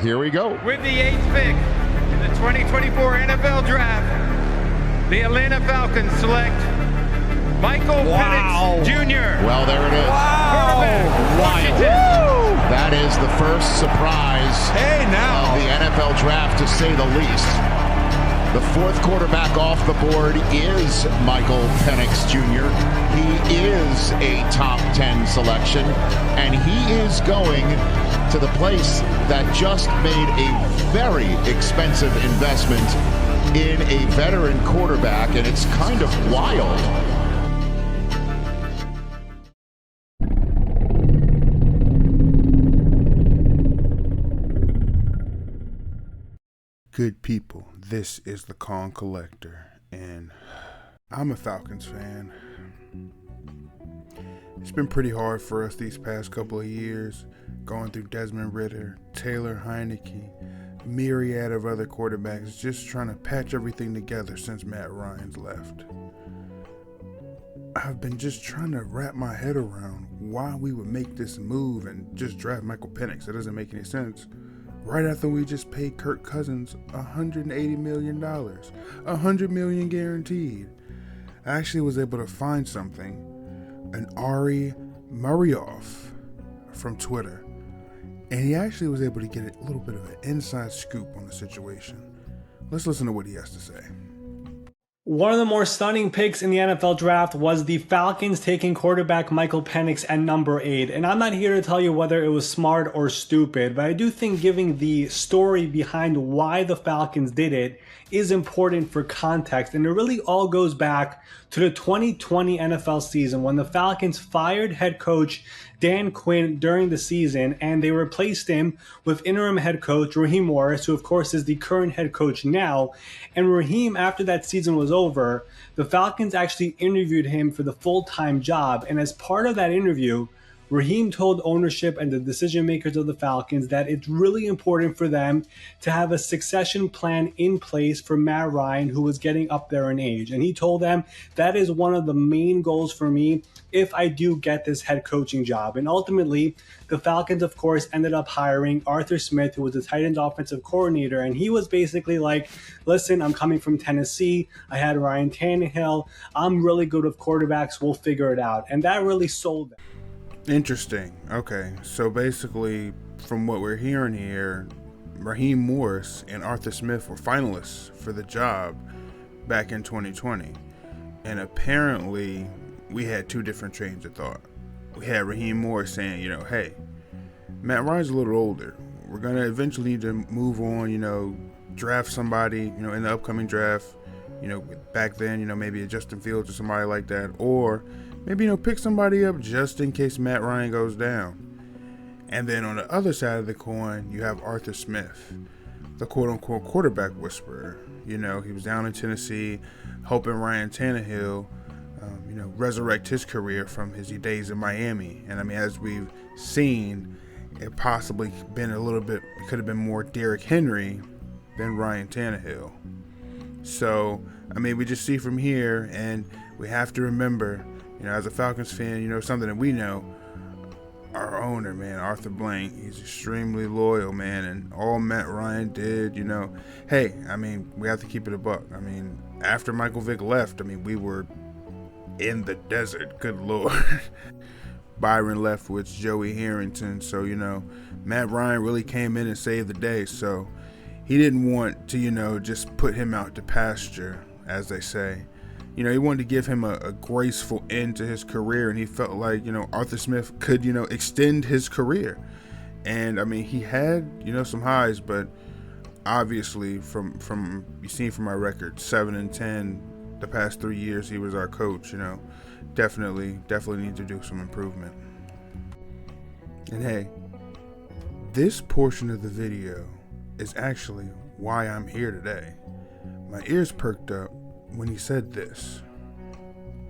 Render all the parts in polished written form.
Here we go. With the 8th pick in the 2024 NFL Draft, the Atlanta Falcons select Michael Penix Jr. Well, there it is. Quarterback, Washington. That is the first surprise of the NFL Draft, to say the least. The fourth quarterback off the board is Michael Penix Jr. He is a top 10 selection, and he is going to the place that just made a very expensive investment in a veteran quarterback, and it's kind of wild. Good people, this is the Con Collector, and I'm a Falcons fan. It's been pretty hard for us these past couple of years, going through Desmond Ridder, Taylor Heineke, myriad of other quarterbacks, just trying to patch everything together since Matt Ryan's left. I've been just trying to wrap my head around why we would make this move and just draft Michael Penix. It doesn't make any sense. Right after we just paid Kirk Cousins $180 million, $100 million guaranteed. I actually was able to find something, an Ari Marioff from Twitter, and he actually was able to get a little bit of an inside scoop on the situation. Let's listen to what he has to say. One of the more stunning picks in the NFL draft was the Falcons taking quarterback Michael Penix at number 8. And I'm not here to tell you whether it was smart or stupid, but I do think giving the story behind why the Falcons did it is important for context. And it really all goes back to the 2020 NFL season when the Falcons fired head coach Dan Quinn during the season, and they replaced him with interim head coach Raheem Morris, who of course is the current head coach now. And Raheem, after that season was over, the Falcons actually interviewed him for the full-time job. And as part of that interview, Raheem told ownership and the decision makers of the Falcons that it's really important for them to have a succession plan in place for Matt Ryan, who was getting up there in age. And he told them that is one of the main goals for me if I do get this head coaching job. And ultimately, the Falcons, of course, ended up hiring Arthur Smith, who was the Titans offensive coordinator. And he was basically like, listen, I'm coming from Tennessee. I had Ryan Tannehill. I'm really good with quarterbacks. We'll figure it out. And that really sold them. Interesting. Okay, so basically, from what we're hearing here, Raheem Morris and Arthur Smith were finalists for the job back in 2020. And apparently, we had two different trains of thought. We had Raheem Morris saying, hey, Matt Ryan's a little older. We're going to eventually need to move on, draft somebody, in the upcoming draft. Back then, maybe a Justin Fields or somebody like that. Or maybe, pick somebody up just in case Matt Ryan goes down. And then on the other side of the coin, you have Arthur Smith, the quote-unquote quarterback whisperer. He was down in Tennessee helping Ryan Tannehill, resurrect his career from his days in Miami. And, as we've seen, it possibly could have been more Derrick Henry than Ryan Tannehill. So, we just see from here, and we have to remember, as a Falcons fan, something that we know, our owner, man, Arthur Blank, he's extremely loyal, man, and all Matt Ryan did, hey, we have to keep it a buck. After Michael Vick left, we were in the desert, good Lord. Byron Leftwich, Joey Harrington, so, Matt Ryan really came in and saved the day, so he didn't want to, just put him out to pasture, as they say. He wanted to give him a graceful end to his career, and he felt like, Arthur Smith could, extend his career. And, he had, some highs, but obviously from you've seen from my record, 7-10, the past 3 years he was our coach, definitely need to do some improvement. And hey, this portion of the video is actually why I'm here today. My ears perked up when he said this.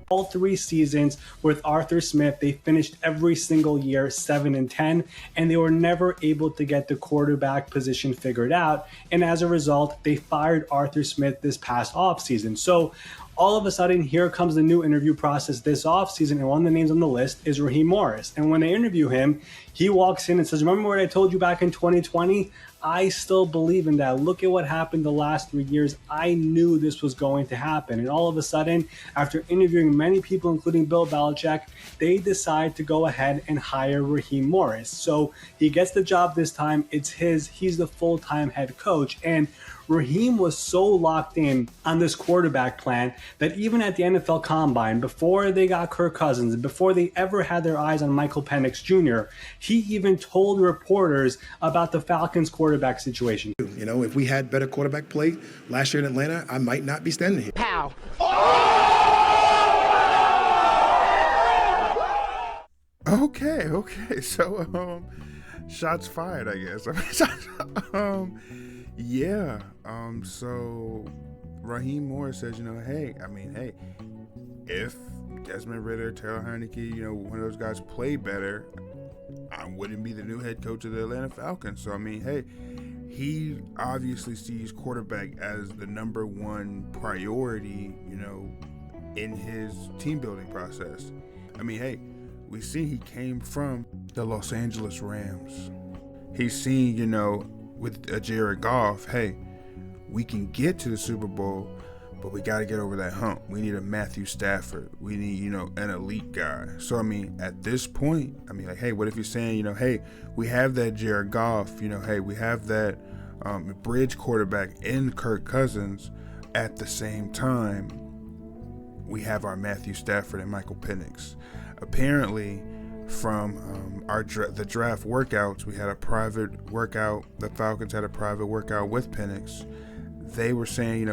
All 3 seasons with Arthur Smith, they finished every single year 7-10, and they were never able to get the quarterback position figured out. And as a result, they fired Arthur Smith this past offseason. So all of a sudden, here comes the new interview process this offseason, and one of the names on the list is Raheem Morris. And when they interview him, he walks in and says, remember what I told you back in 2020? I still believe in that. Look at what happened the last 3 years. I knew this was going to happen. And all of a sudden, after interviewing many people, including Bill Belichick, they decide to go ahead and hire Raheem Morris. So he gets the job this time. It's his. He's the full-time head coach. And Raheem was so locked in on this quarterback plan that even at the NFL Combine, before they got Kirk Cousins, before they ever had their eyes on Michael Penix Jr., he even told reporters about the Falcons quarterback situation. You know, if we had better quarterback play last year in Atlanta, I might not be standing here. Pow. Okay. So, shots fired, I guess. Yeah. So Raheem Morris says, hey, if Desmond Ridder, Taylor Heineke, one of those guys play better, I wouldn't be the new head coach of the Atlanta Falcons. So, he obviously sees quarterback as the number one priority, in his team building process. We see he came from the Los Angeles Rams. He's seen, with Jared Goff, we can get to the Super Bowl, but we got to get over that hump. We need a Matthew Stafford. We need, an elite guy. So, at this point, what if you're saying, we have that Jared Goff, we have that bridge quarterback in Kirk Cousins. At the same time, we have our Matthew Stafford and Michael Penix. Apparently, from the draft workouts, we had a private workout. The Falcons had a private workout with Penix. They were saying,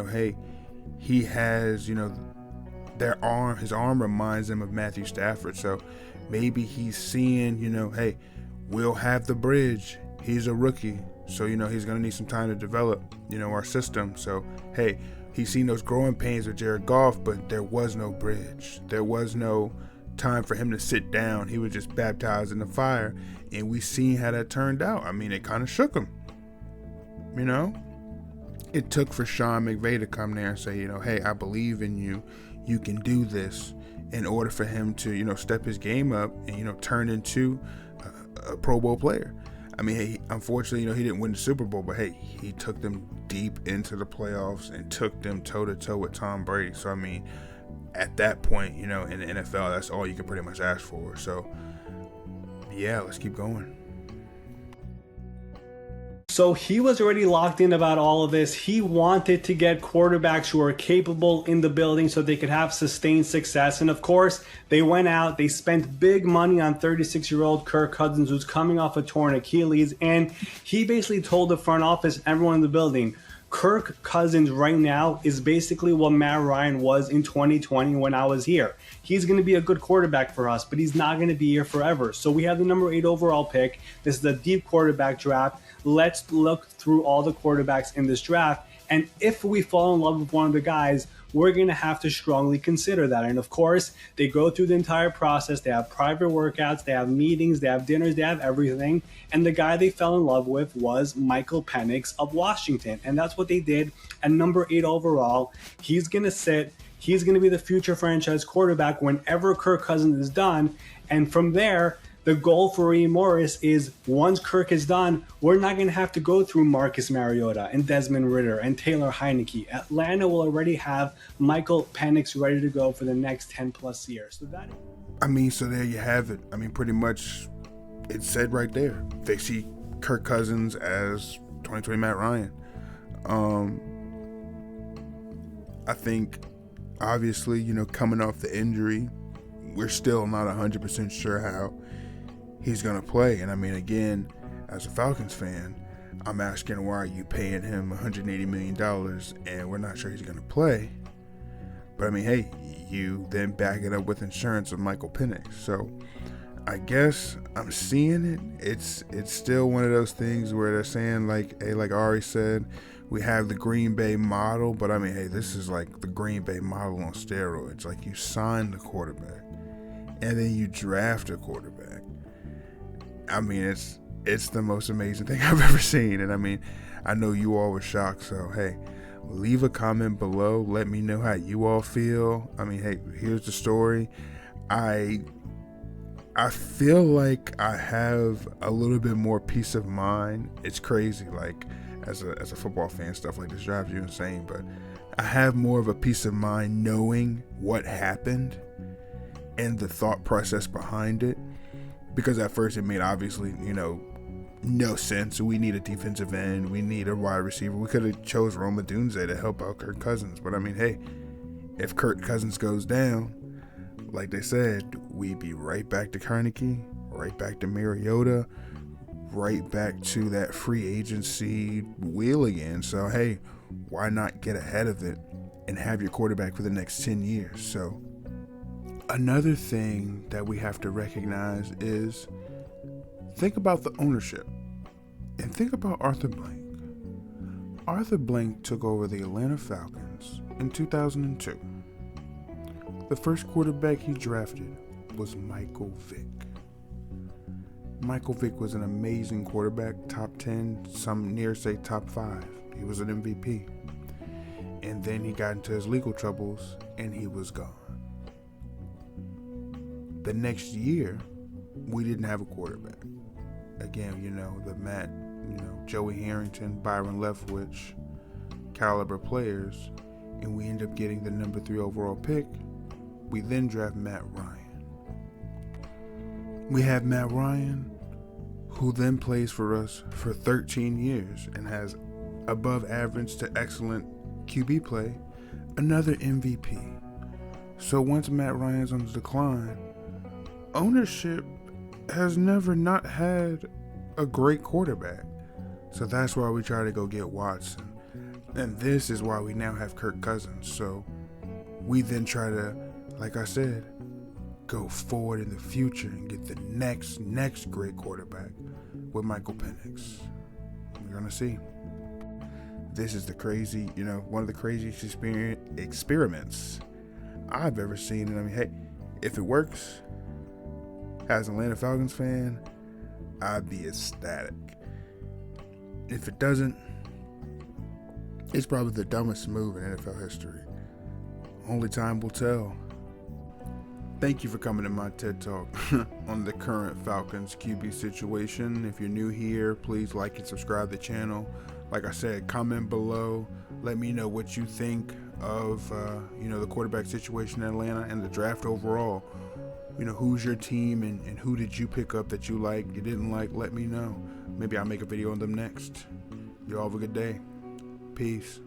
he has, his arm reminds him of Matthew Stafford. So maybe he's seeing, we'll have the bridge. He's a rookie. So, he's going to need some time to develop, our system. So, he's seen those growing pains with Jared Goff, but there was no bridge. There was no time for him to sit down. He was just baptized in the fire, and we seen how that turned out. It kind of shook him. It took for Sean McVay to come there and say, hey, I believe in you. You can do this, in order for him to, step his game up and, turn into a Pro Bowl player. Unfortunately, he didn't win the Super Bowl, but he took them deep into the playoffs and took them toe to toe with Tom Brady. So, at that point, in the NFL, that's all you can pretty much ask for. So, yeah, let's keep going. So he was already locked in about all of this. He wanted to get quarterbacks who are capable in the building so they could have sustained success. And of course, they went out, they spent big money on 36-year-old Kirk Cousins, who's coming off a torn Achilles. And he basically told the front office, everyone in the building, Kirk Cousins right now is basically what Matt Ryan was in 2020 when I was here. He's going to be a good quarterback for us, but he's not going to be here forever. So we have the number 8 overall pick. This is a deep quarterback draft. Let's look through all the quarterbacks in this draft. And if we fall in love with one of the guys, we're going to have to strongly consider that. And of course, they go through the entire process. They have private workouts, they have meetings, they have dinners, they have everything. And the guy they fell in love with was Michael Penix of Washington. And that's what they did at number 8 overall. He's going to sit. He's going to be the future franchise quarterback whenever Kirk Cousins is done. And from there, the goal for Raheem Morris is once Kirk is done, we're not going to have to go through Marcus Mariota and Desmond Ridder and Taylor Heineke. Atlanta will already have Michael Penix ready to go for the next 10 plus years. So there you have it. Pretty much it's said right there. They see Kirk Cousins as 2020 Matt Ryan. I think obviously, coming off the injury, we're still not 100% sure how he's going to play. And again, as a Falcons fan, I'm asking, why are you paying him $180 million and we're not sure he's going to play? But you then back it up with insurance of Michael Penix. So I guess I'm seeing it. It's still one of those things where they're saying, like Ari said, we have the Green Bay model, but this is like the Green Bay model on steroids. Like, you sign the quarterback and then you draft a quarterback. It's the most amazing thing I've ever seen. And I know you all were shocked. So, leave a comment below. Let me know how you all feel. Here's the story. I I feel like I have a little bit more peace of mind. It's crazy, like as a football fan, stuff like this drives you insane, but I have more of a peace of mind knowing what happened and the thought process behind it, because at first it made obviously, no sense. We need a defensive end, we need a wide receiver. We could have chose Rome Odunze to help out Kirk Cousins, but I mean, hey, if Kirk Cousins goes down, like they said, we be right back to Heineke, right back to Mariota, right back to that free agency wheel again. So, hey, why not get ahead of it and have your quarterback for the next 10 years? So, another thing that we have to recognize is think about the ownership and think about Arthur Blank. Arthur Blank took over the Atlanta Falcons in 2002. The first quarterback he drafted was Michael Vick. Michael Vick was an amazing quarterback, top 10, some near say top 5. He was an MVP. And then he got into his legal troubles and he was gone. The next year, we didn't have a quarterback. Again, the Matt, Joey Harrington, Byron Leftwich caliber players, and we end up getting the number 3 overall pick. We then draft Matt Ryan. We have Matt Ryan, who then plays for us for 13 years and has above average to excellent QB play, another MVP. So once Matt Ryan's on the decline, ownership has never not had a great quarterback. So that's why we try to go get Watson. And this is why we now have Kirk Cousins. So we then try to, like I said, go forward in the future and get the next great quarterback with Michael Penix. We're going to see. This is the crazy, one of the craziest experiments I've ever seen. And I mean, hey, if it works, as an Atlanta Falcons fan, I'd be ecstatic. If it doesn't, it's probably the dumbest move in NFL history. Only time will tell. Thank you for coming to my TED Talk on the current Falcons QB situation. If you're new here, please like and subscribe to the channel. Like I said, comment below. Let me know what you think of the quarterback situation in Atlanta and the draft overall. Who's your team and who did you pick up that you liked, you didn't like? Let me know. Maybe I'll make a video on them next. You all have a good day. Peace.